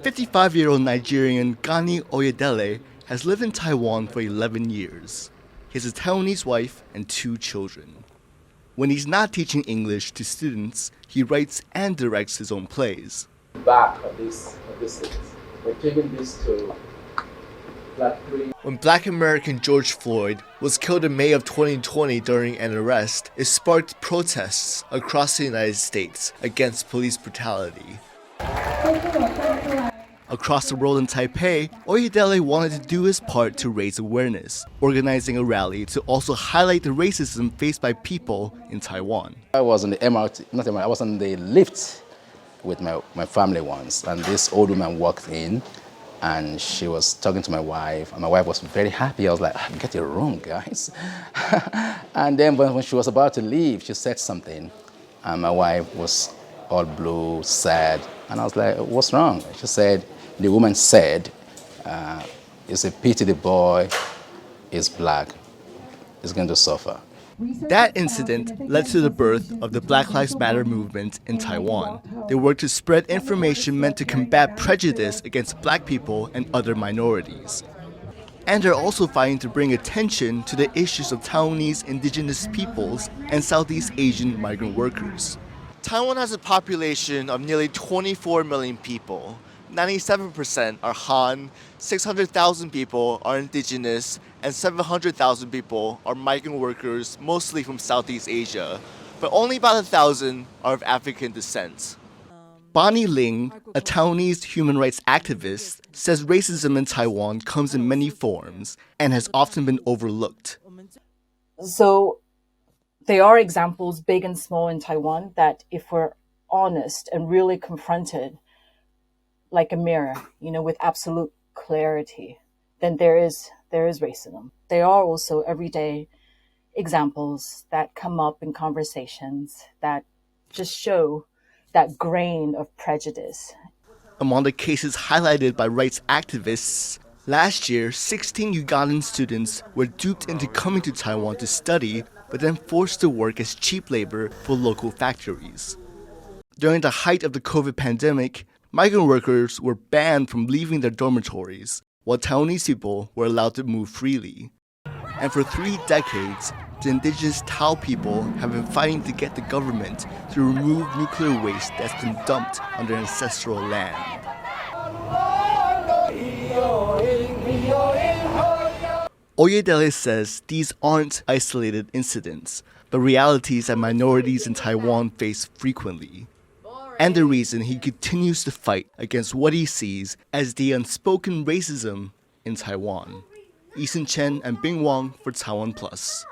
55-year-old Nigerian Gani Oyedele has lived in Taiwan for 11 years. He has a Taiwanese wife and 2 children. When he's not teaching English to students, he writes and directs his own plays. Back of this we're taking this to When Black American George Floyd was killed in May of 2020 during an arrest, it sparked protests across the United States against police brutality. Across the world in Taipei, Oyedele wanted to do his part to raise awareness, organizing a rally to also highlight the racism faced by people in Taiwan. I was in the MRT, I was on the lift with my family once, and this old woman walked in and she was talking to my wife, and my wife was very happy. I was like, get it wrong, guys. And then when she was about to leave, she said something, and my wife was all blue, sad, and I was like, what's wrong? She said, the woman said, it's a pity the boy is black, he's going to suffer. That incident led to the birth of the Black Lives Matter movement in Taiwan. They worked to spread information meant to combat prejudice against black people and other minorities. And they're also fighting to bring attention to the issues of Taiwanese indigenous peoples and Southeast Asian migrant workers. Taiwan has a population of nearly 24 million people. 97% are Han, 600,000 people are indigenous, and 700,000 people are migrant workers, mostly from Southeast Asia, but only about 1,000 are of African descent. Bonnie Ling, a Taiwanese human rights activist, says racism in Taiwan comes in many forms and has often been overlooked. So there are examples, big and small, in Taiwan that if we're honest and really confronted like a mirror, with absolute clarity, then there is racism. There are also everyday examples that come up in conversations that just show that grain of prejudice. Among the cases highlighted by rights activists, last year, 16 Ugandan students were duped into coming to Taiwan to study, but then forced to work as cheap labor for local factories. During the height of the COVID pandemic, migrant workers were banned from leaving their dormitories, while Taiwanese people were allowed to move freely. And for 3 decades, the indigenous Tao people have been fighting to get the government to remove nuclear waste that's been dumped on their ancestral land. Oyedele says these aren't isolated incidents, but realities that minorities in Taiwan face frequently, and the reason he continues to fight against what he sees as the unspoken racism in Taiwan. Eason, Chen, and Wang for TaiwanPlus.